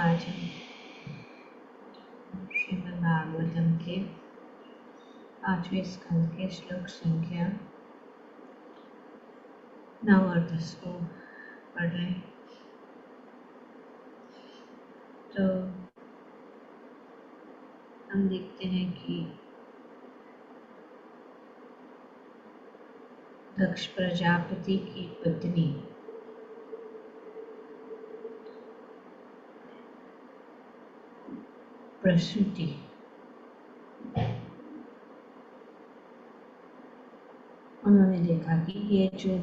आज हम श्रीमद् भागवतम के 5वें स्कंद के श्लोक संख्या 9 और 10 को पढ़ रहे हैं। तो हम देखते हैं कि दक्ष प्रजापति की पत्नी प्रसूति उन्होंने देखा कि ये जो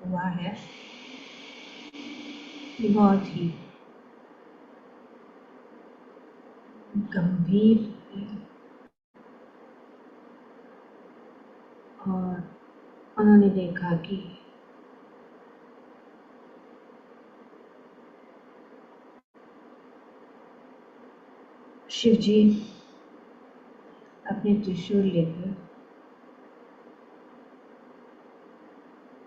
हुआ है ये बहुत ही गंभीर है और उन्होंने देखा कि शिव जी अपने त्रिशूल लेकर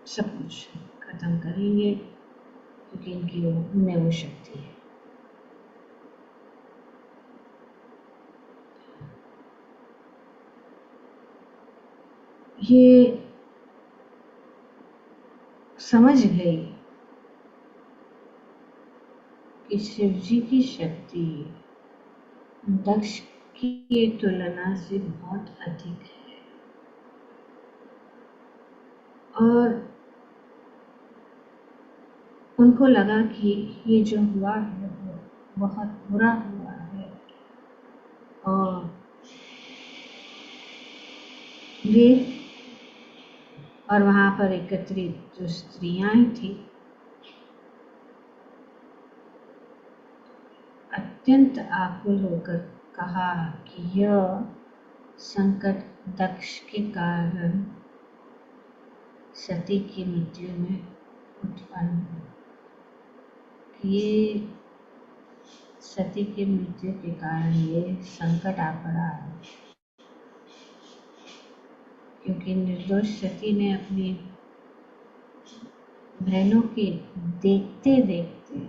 सब कुछ खत्म करेंगे क्योंकि इनकी उनमें वो शक्ति है। ये समझ गई कि शिव जी की शक्ति दक्ष की तुलना से बहुत अधिक है और उनको लगा कि ये जो हुआ है वो बहुत बुरा हुआ है और वे और वहाँ पर एकत्रित जो स्त्रियां थी अत्यंत आकुल होकर कहा कि यह संकट दक्ष के कारण सती की मृत्यु में उत्पन्न हुआ। ये सती की मृत्यु के कारण ये संकट आ पड़ा है क्योंकि निर्दोष सती ने अपनी बहनों के देखते देखते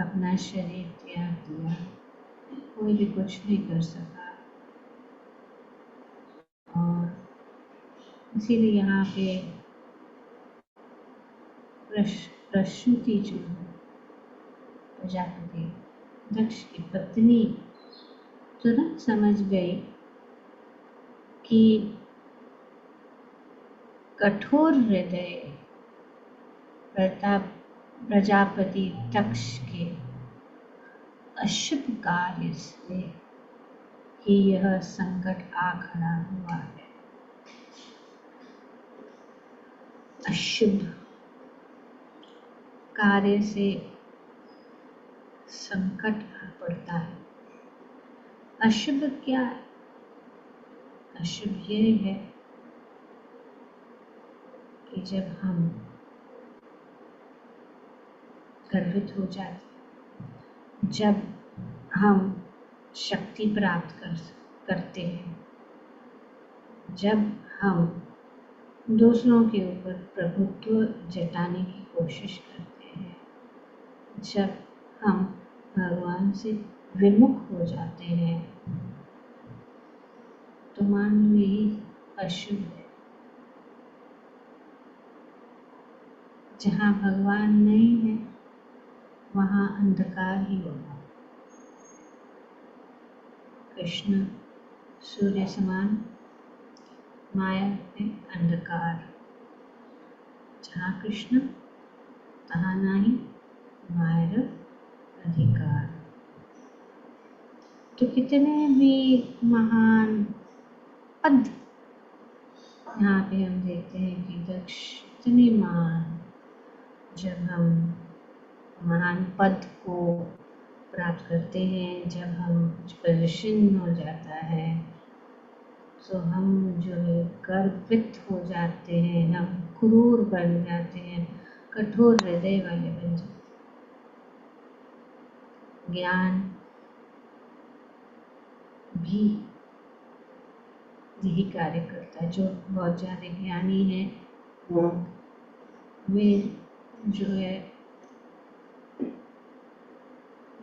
अपना शरीर त्याग दिया। कोई भी कुछ नहीं कर सका और इसीलिए यहाँ पे प्रसूति जो है प्रजापति दक्ष की पत्नी तुरंत समझ गई कि कठोर हृदय प्रजापति दक्ष के अशुभ कार्य से ही यह संकट आ खड़ा हुआ है। अशुभ कार्य से संकट आ पड़ता है। अशुभ क्या है? अशुभ यह है कि जब हम गर्वित हो जाते, जब हम शक्ति प्राप्त करते हैं, जब हम दूसरों के ऊपर प्रभुत्व जताने की कोशिश करते हैं, जब हम भगवान से विमुख हो जाते हैं तो मान लो यही अशुभ है। जहाँ भगवान नहीं है वहाँ अंधकार ही होगा। कृष्ण सूर्य समान, माया है अंधकार। जहाँ कृष्ण तहाँ नाही मायर अधिकार। तो कितने भी महान पद यहाँ पे हम देखते हैं कि दक्ष इतने महान, जब हम महान पद को प्राप्त करते हैं, जब हम पोजीशन हो जाता है तो हम जो है गर्वित हो जाते हैं, हम क्रूर बन जाते हैं, कठोर हृदय वाले बन जाते हैं। ज्ञान भी यही कार्य करता है। जो बहुत ज़्यादा ज्ञानी है वे जो है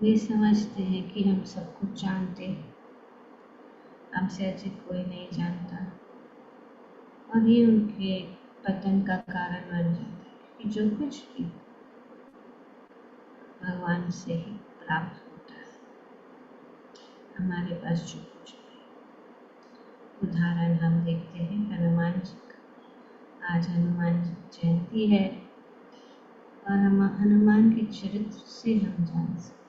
वे समझते हैं कि हम सब कुछ जानते हैं, हमसे अधिक कोई नहीं जानता, और ये उनके पतन का कारण बन जाता है कि जो कुछ भी भगवान से ही प्राप्त होता है। हमारे पास जो कुछ भी उदाहरण हम देखते हैं हनुमान जी का। आज हनुमान जयंती है और हम हनुमान के चरित्र से हम जान सकते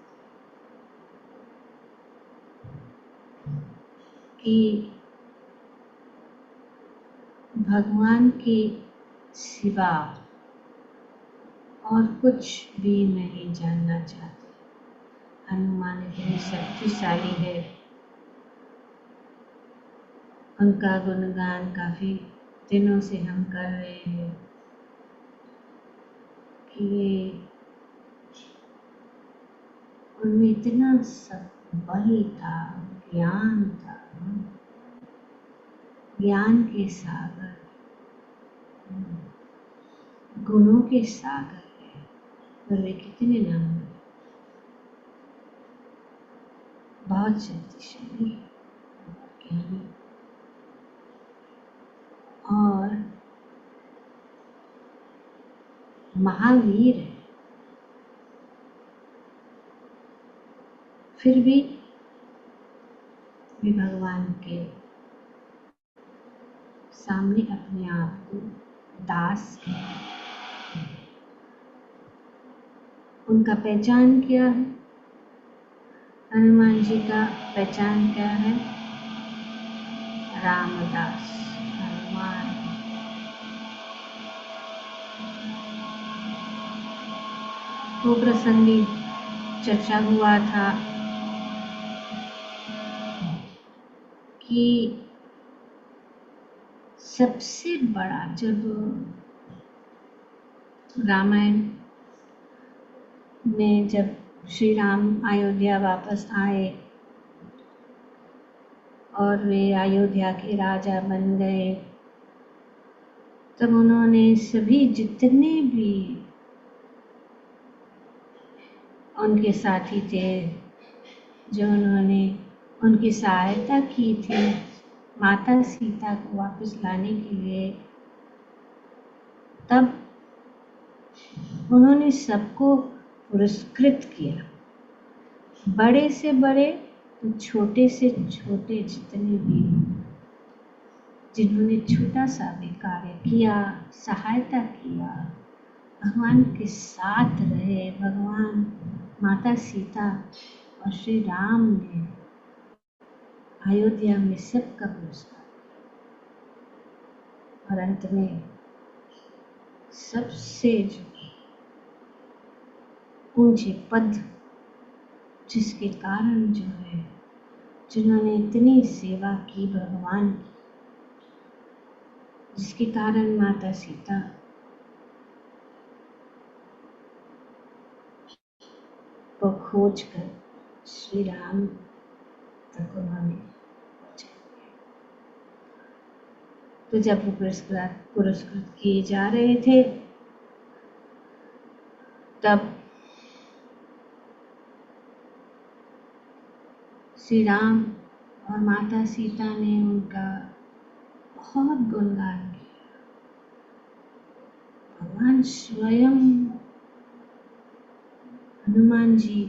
कि भगवान के सिवा और कुछ भी नहीं जानना चाहते। हनुमान इतने शक्तिशाली है, उनका गुणगान काफी दिनों से हम कर रहे हैं कि उनमें इतना सब बल था, ज्ञान था, ज्ञान के सागर, गुणों के सागर है, और वे कितने नाम बहुत शक्तिशाली ज्ञानी और महावीर है। फिर भी वे भगवान के सामने अपने आप को दास कहते। उनका पहचान क्या है? हनुमान जी का पहचान क्या है? रामदास हनुमान। तो प्रसंगी चर्चा हुआ था कि सबसे बड़ा, जब रामायण में जब श्री राम अयोध्या वापस आए और वे अयोध्या के राजा बन गए, तब उन्होंने सभी जितने भी उनके साथी थे, जो उन्होंने उनकी सहायता की थी माता सीता को वापस लाने के लिए, तब उन्होंने सबको पुरस्कृत किया। बड़े से बड़े तो छोटे से छोटे, जितने भी जिन्होंने छोटा सा भी कार्य किया, सहायता किया, भगवान के साथ रहे, भगवान माता सीता और श्री राम ने अयोध्या में सबका पुरस्कार। और अंत में सबसे जो ऊंचे पद, जिसके कारण जो है, जिन्होंने इतनी सेवा की भगवान की, जिसके कारण माता सीता को खोज कर श्री राम तक उन्होंने पहुंचा। तो जब वो पुरस्कृत किए जा रहे थे, तब श्री राम और माता सीता ने उनका बहुत गुणगान किया। भगवान स्वयं हनुमान जी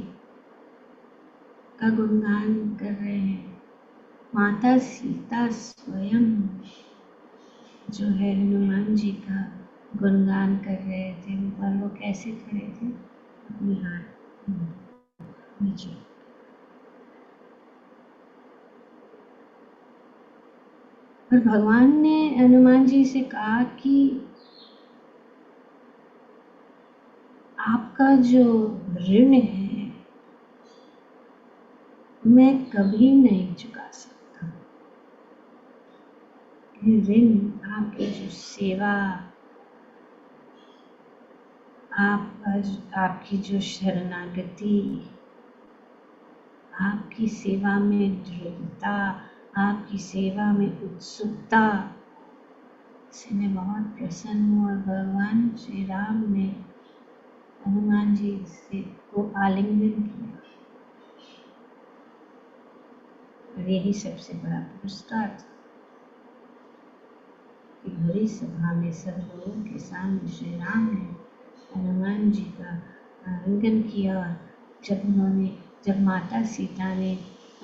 का गुणगान कर रहे हैं। माता सीता स्वयं जो है हनुमान जी का गुणगान कर रहे थे। पर वो कैसे खड़े थे? अपने हाथ नीचे। और भगवान ने हनुमान जी से कहा कि आपका जो ऋण है मैं कभी नहीं चुका सकता। ये ऋण, आपकी जो सेवा, आपकी जो शरणागति, आपकी सेवा में दृढ़ता, आपकी सेवा में उत्सुकता से मैं बहुत प्रसन्न हूँ। और भगवान श्री राम ने हनुमान जी से को आलिंगन किया और यही सबसे बड़ा पुरस्कार था कि भरी सभा में सब लोगों के सामने श्री राम ने हनुमान जी का आलिंगन किया। और जब माता सीता ने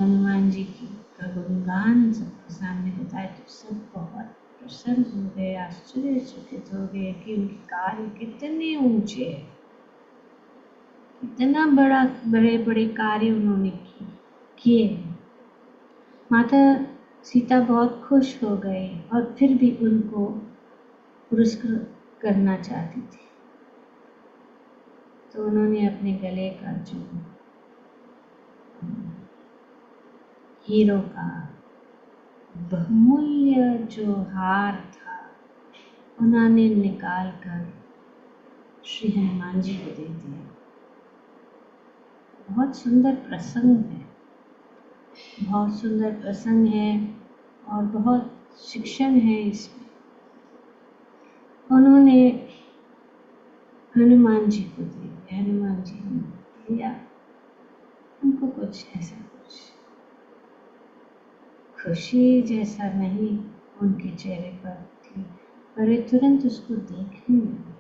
हनुमान जी की का गुणगान सबके सामने बताया तो सब बहुत प्रसन्न हो गए, आश्चर्यचकित हो गए कि उनके कार्य कितने ऊंचे हैं, कितना बड़े बड़े कार्य उन्होंने किए। माता सीता बहुत खुश हो गए और फिर भी उनको पुरस्कृत करना चाहती थी, तो उन्होंने अपने गले का जो हीरो का बहुमूल्य जो हार था उन्होंने निकाल कर श्री हनुमान जी को दे दिया। बहुत सुंदर प्रसंग है, बहुत सुंदर प्रसंग है और बहुत शिक्षण है इसमें। उन्होंने हनुमान जी को दे दिया, हनुमान जी ने लिया। उनको कुछ ऐसा कुछ खुशी जैसा नहीं उनके चेहरे पर थी, पर वे तुरंत उसको देखने लगे,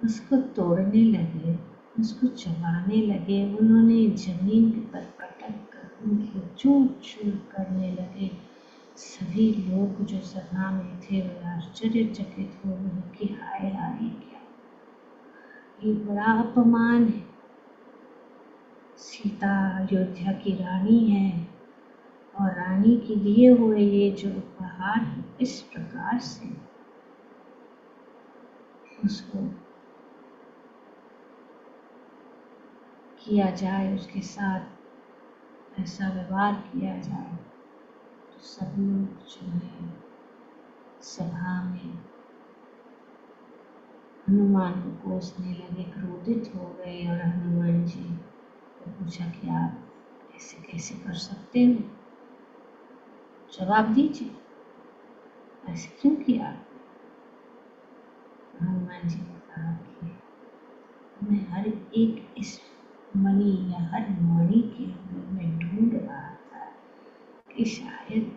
उसको तोड़ने लगे, उसको चबाने लगे। उन्होंने जमीन पर पटक कर उनको चूर चूर करने लगे। सभी लोग जो सभा में थे वे आश्चर्यचकित हो गए कि हाय हाय, क्या ये बड़ा अपमान है। सीता अयोध्या की रानी है और रानी के लिए हुए ये जो उपहार इस प्रकार से उसको किया जाए, उसके साथ ऐसा व्यवहार किया जाए, तो सब लोग जो है सभा में हनुमान को कोसने लगे, क्रोधित हो गए। और हनुमान जी को पूछा कि आप ऐसे कैसे कर सकते हो, जवाब दीजिए, ऐसे क्यों किया। हनुमान जी ने कहा कि मैं हर एक इस मणि या हर मणि के लिए मैं ढूंढ रहा था कि शायद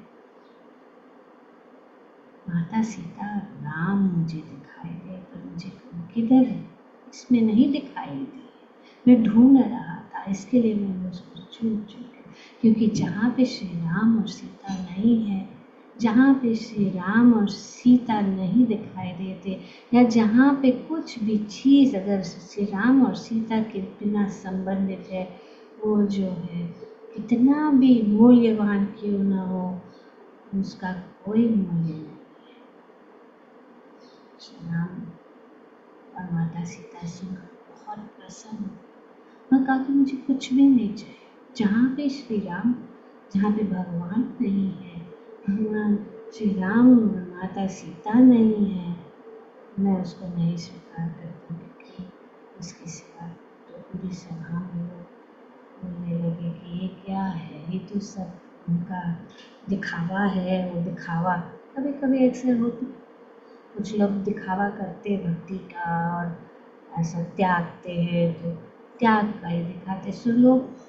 माता सीता राम मुझे दिखाई दे, पर मुझे किधर है, इसमें नहीं दिखाई दे। मैं ढूंढ रहा था, इसके लिए मैंने उसको चूर चूर, क्योंकि जहाँ पे श्री राम और सीता नहीं है, जहाँ पे श्री राम और सीता नहीं दिखाई देते, या जहाँ पे कुछ भी चीज़ अगर श्री राम और सीता के बिना संबंधित है, वो जो है कितना भी मूल्यवान क्यों ना हो, उसका कोई मूल्य नहीं। श्री राम और माता सीता सुनकर बहुत प्रसन्न। उन्होंने कहा कि मुझे कुछ भी नहीं चाहिए, जहाँ पे श्री राम, जहाँ पे भगवान नहीं है, भगवान श्री राम और माता सीता नहीं है, मैं उसको नहीं स्वीकार करती, क्योंकि उसके सिवा। तो पूरी सभा में लोग बोलने लगे कि ये क्या है, ये तो सब उनका दिखावा है। वो दिखावा कभी कभी अक्सर होता, कुछ लोग दिखावा करते भक्ति का और ऐसा त्यागते हैं, तो त्याग का ही दिखाते। सो लोग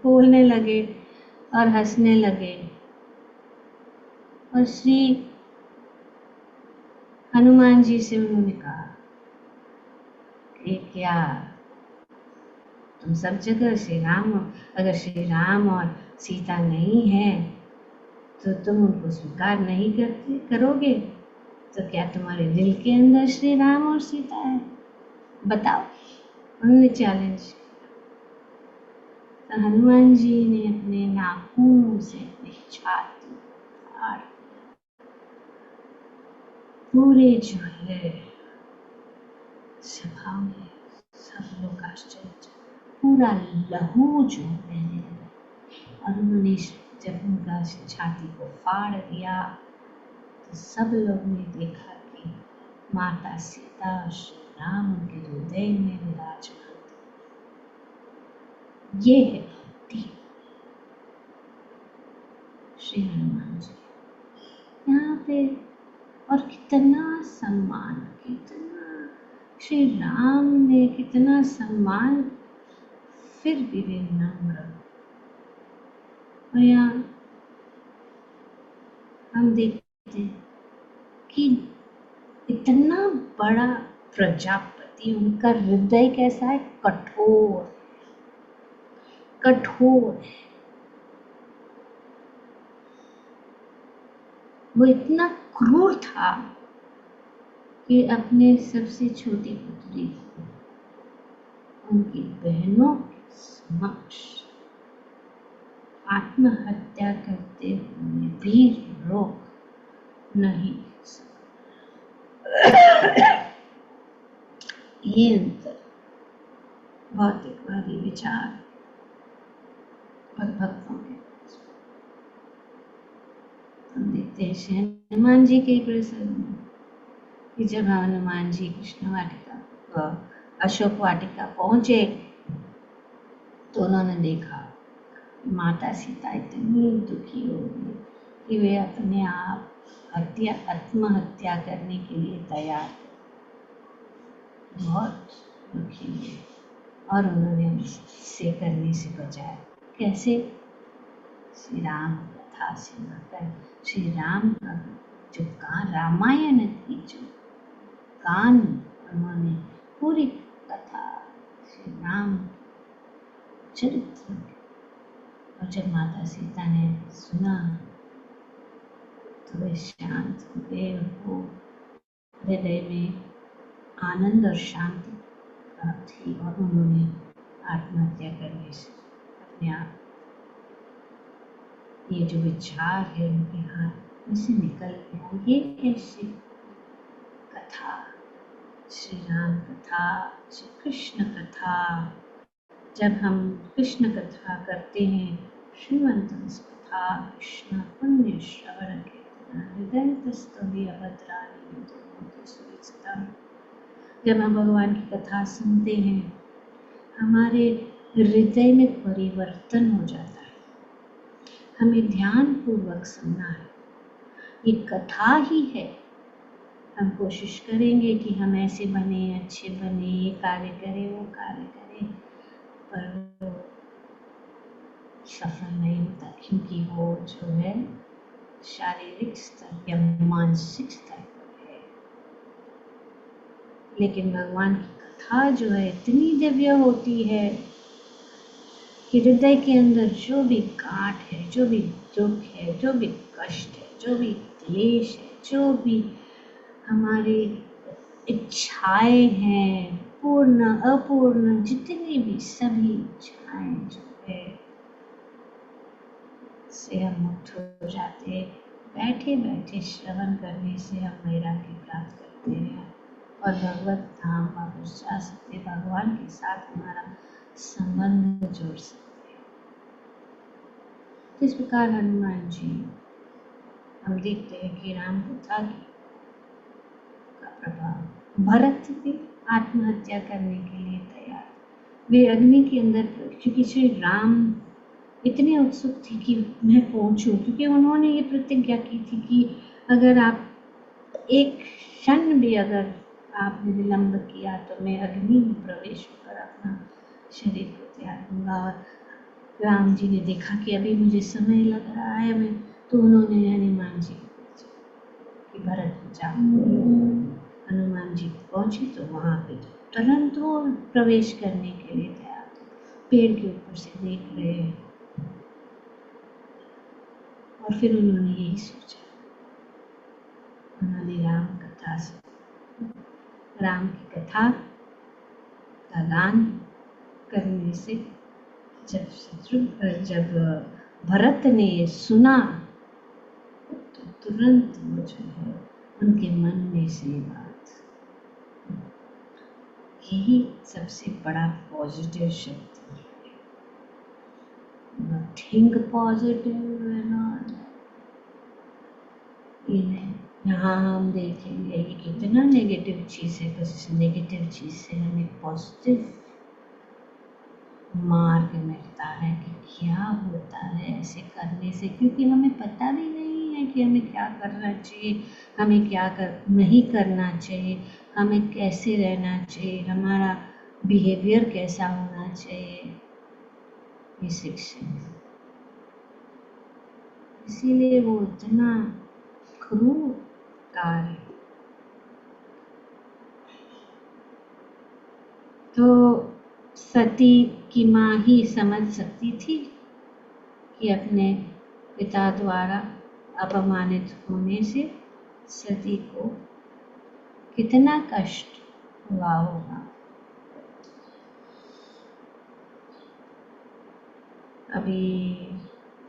बोलने लगे और हंसने लगे। और श्री हनुमान जी से उन्होंने कहा कि क्या तुम सब जगह श्री राम, अगर श्री राम और सीता नहीं है तो तुम उनको स्वीकार नहीं करोगे, तो क्या तुम्हारे दिल के अंदर श्री राम और सीता है, बताओ। उन्होंने चैलेंज किया। तो हनुमान जी ने अपने नाखून से अपनी छाती फाड़ पूरे जो है सभा में सब लोग आश्चर्य, पूरा लहू जो बहने लगा। और उन्होंने जब उनका छाती को फाड़ दिया तो सब लोग ने देखा कि माता सीता और श्री राम उनके हृदय में विराजमान थे। ये है भक्ति श्री हनुमान जी यहाँ पे। और कितना सम्मान, कितना श्री राम ने कितना सम्मान, फिर भी वे नम्र, और यहाँ हम देखते हैं कि इतना बड़ा प्रजापति, उनका हृदय कैसा है? कठोर, कठोर। वो इतना क्रूर था कि अपने सबसे छोटी पुत्री को उनकी बहनों के समक्ष आत्महत्या करते हुए भी रोक नहीं सकता। ये अंतर भौतिकवादी विचार और भक्तों के। हम देखते हैं श्री हनुमान जी के प्रसंग में कि जब हनुमान जी कृष्ण वाटिका, अशोक वाटिका पहुंचे तो उन्होंने देखा माता सीता इतनी दुखी हो गई कि वे अपने आप आत्महत्या करने के लिए तैयार, बहुत दुखी हुए और उन्होंने उससे करने से बचाया। कैसे? श्री राम कथा सुनाकर, श्री राम का जो रामायण की जो गान, उन्होंने पूरी कथा श्री राम चरित्र, और जब माता सीता ने सुना तो वे शांत हो गए। उनको हृदय में आनंद और शांति प्राप्त हुई और उन्होंने आत्महत्या करने से अपने आप, ये जो विचार है उनके हाथ में से निकल गया। ये कैसी कथा, श्री राम कथा, श्री कृष्ण कथा। जब हम कृष्ण कथा करते हैं, श्रीमंत कथा कृष्ण पुण्य श्रवण कीर्तन हृदयन्तस्तुति अभद्राणि विद्यन्ते सुविदितम्। जब हम भगवान की कथा सुनते हैं, हमारे हृदय में परिवर्तन हो जाता है। हमें ध्यान पूर्वक सुनना है, ये कथा ही है। हम कोशिश करेंगे कि हम ऐसे बने, अच्छे बने, ये कार्य करें, वो कार्य करें, पर वो सफल नहीं होता, क्योंकि वो जो है शारीरिक स्तर या मानसिक स्तर पर है। लेकिन भगवान की कथा जो है इतनी दिव्य होती है कि हृदय के अंदर जो भी गांठ है, जो भी दुख है, जो भी कष्ट है, जो भी क्लेश है, जो भी हमारी इच्छाएं हैं, पूर्ण अपूर्ण जितनी भी सभी इच्छाएं जो है, से हम मुक्त हो जाते हैं। बैठे बैठे श्रवण करने से हम वैराग्य प्राप्त करते हैं और भगवत धाम वापस जा सकते, भगवान के साथ हमारा संबंध जोड़ सकते हैं। इस प्रकार हनुमान जी, हम देखते हैं कि राम कथा का प्रभाव, भरत भी आत्महत्या करने के लिए तैयार, वे अग्नि के अंदर, क्योंकि श्री राम इतने उत्सुक थे कि मैं पहुंचूं, क्योंकि उन्होंने ये प्रतिज्ञा की थी कि अगर आप एक क्षण भी अगर आपने विलंब किया तो मैं अग्नि में प्रवेश होकर अपना शरीर को त्याग दूंगा। और राम जी ने देखा कि अभी मुझे समय लग रहा है, मैं, तो उन्होंने हनुमान जी को भेजा कि भरत को जाओ। हनुमान जी पहुंचे तो वहां पे तुरंत वो प्रवेश करने के लिए तैयार थे, पेड़ के ऊपर से देख रहे हैं। और फिर उन्होंने यही सोचा, उन्होंने राम कथा से, राम की कथा का गान करने से जब भरत ने सुना तो तुरंत वो जो है उनके मन में से बात, यही सबसे बड़ा पॉजिटिव शक्ति है। थिंक पॉजिटिव है ना, यहाँ हम देखेंगे कि कितना नेगेटिव चीज़ है, बस नेगेटिव चीज़ से हमें पॉजिटिव मार्ग मिलता है कि क्या होता है ऐसे करने से, क्योंकि हमें पता भी नहीं है कि हमें क्या करना चाहिए, हमें क्या नहीं करना चाहिए, हमें कैसे रहना चाहिए, हमारा बिहेवियर कैसा होना चाहिए। ये शिक्षा इसीलिए वो इतना क्रूरकार है। तो सती की माँ ही समझ सकती थी कि अपने पिता द्वारा अपमानित होने से सती को कितना कष्ट हुआ होगा। अभी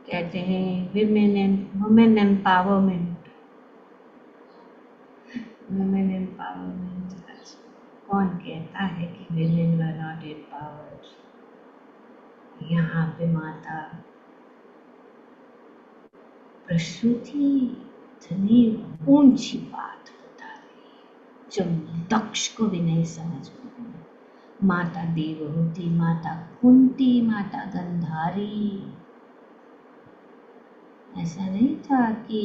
कहते हैं वुमेन एम्पावरमेंट। कौन कहता है कि women were not empowered? यहाँ पे माता प्रसूति इतनी ऊंची बात बता रही है जो दक्ष को भी नहीं समझ में आई। माता देवहूति, माता कुंती, माता गंधारी। ऐसा नहीं था कि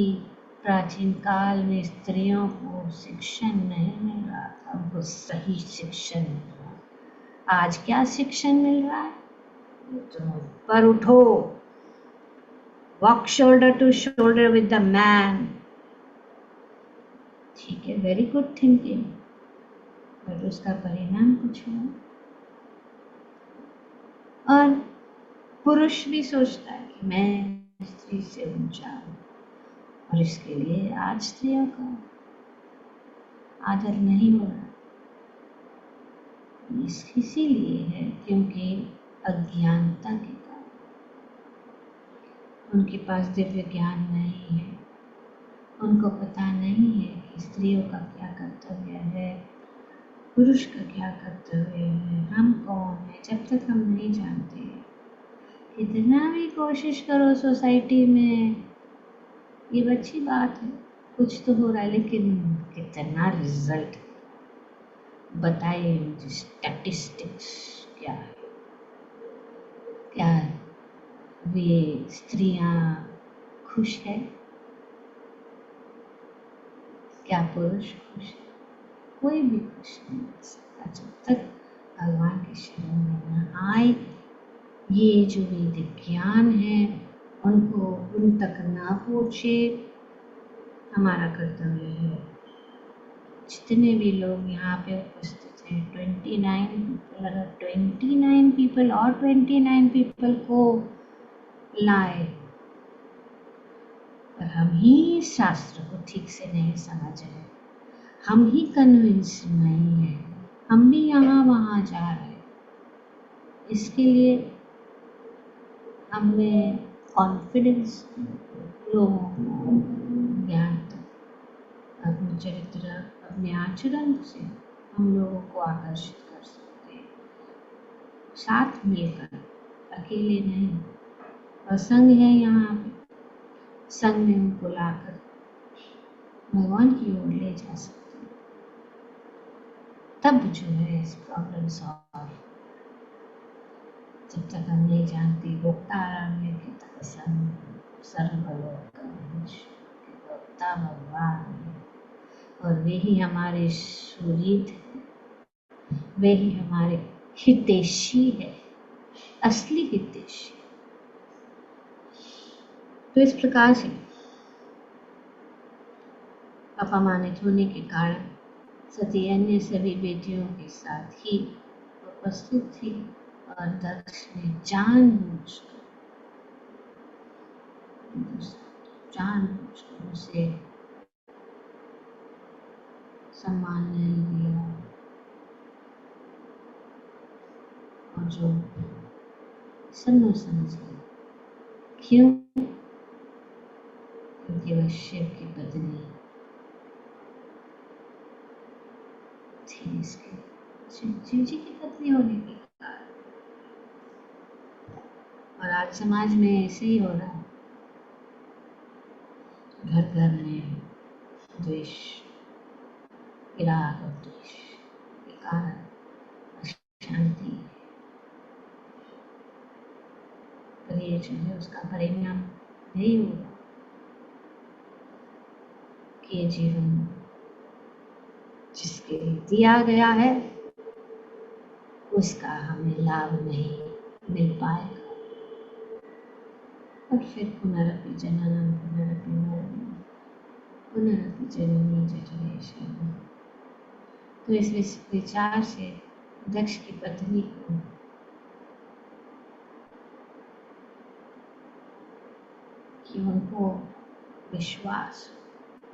प्राचीन काल में स्त्रियों को शिक्षण नहीं मिल रहा था, उनको सही शिक्षण मिल रहा। आज क्या शिक्षण मिल रहा है? तो पर उठो, walk shoulder to shoulder with the man. ठीक है, वेरी गुड थिंकिंग, बट उसका परिणाम कुछ हुआ। और पुरुष भी सोचता है कि मैं स्त्री से ऊंचा हूं, और इसके लिए आज स्त्रियों का आदर नहीं हो रहा। इसीलिए है क्योंकि अज्ञानता के कारण उनके पास दिव्य ज्ञान नहीं है। उनको पता नहीं है कि स्त्रियों का क्या कर्तव्य है, पुरुष का क्या कर्तव्य है, हम कौन है। जब तक हम नहीं जानते, कितना भी कोशिश करो सोसाइटी में, ये अच्छी बात है, कुछ तो हो रहा है, लेकिन कितना रिजल्ट बताइए मुझे। स्टैटिस्टिक्स क्या है? क्या वे स्त्रियां खुश है? क्या पुरुष खुश है? कोई भी खुश नहीं हो सकता जब तक भगवान के शरण में न आए। ये जो वैदिक ज्ञान है उनको उन तक ना पहुँचे। हमारा कर्तव्य है, जितने भी लोग यहाँ पे उपस्थित हैं, 29 पीपल, अगर 29 पीपल और 29 पीपल को लाए, पर हम ही शास्त्र को ठीक से नहीं समझ रहे, हम ही कन्विंस नहीं है, हम भी यहाँ वहाँ जा रहे, इसके लिए हमें कॉन्फिडेंस लोगों को ज्ञान अपने चरित्र, अपने आचरण से हम लोगों को आकर्षित कर सकते हैं, साथ मिलकर, अकेले नहीं। और संघ है यहाँ पे, संघ में उनको लाकर भगवान की ओर ले जा सकते हैं। तब जो है इस प्रॉब्लम सॉल्व। जब तक हम नहीं जानते भोक्तारण्य के तत्संग सर्वलोकनाश के भोक्ता भगवान है, और वे ही हमारे सुहृद हैं, वे ही हमारे हितैषी है, असली हितैषी। तो इस प्रकार से अपमानित होने के कारण सती अन्य सभी बेटियों के साथ ही उपस्थित थी, और दक्ष ने जानबूझकर उसे सम्मान नहीं दिया, और जो सब समझ गए। क्यों? क्योंकि वह शिव की पत्नी थी, इसके शिव जी की पत्नी होने के कारण। और आज समाज में ऐसे ही हो रहा है, घर घर में द्वेष, विराग और द्वेष के कारण अशांति। पर ये जो है उसका परिणाम यही होगा कि जीवन जिसके लिए दिया गया है उसका हमें लाभ नहीं मिल पाएगा। और फिर पुनरपि जननम पुनरपि मरणम पुनरपि जननी जठरेश्वर। तो इस विचार से दक्ष की पत्नी को कि उनको विश्वास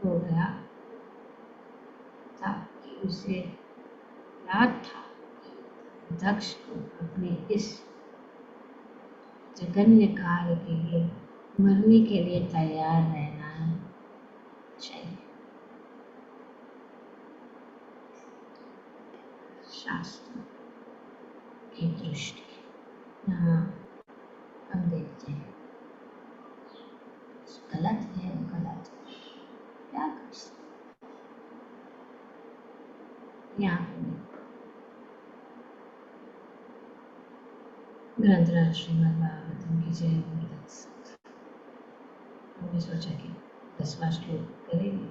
हो गया था कि उसे याद था कि दक्ष को अपने इस जघन्य कार्य के लिए मरने के लिए तैयार रहना चाहिए। शास्त्र की दृष्टि यहाँ हम देखते हैं गलत है वो गलत है, क्या कर सकते यहाँ ग्रंथराज श्रीमद् भागवतम की जय। हमने सोचा कि 10वां श्लोक करेंगे।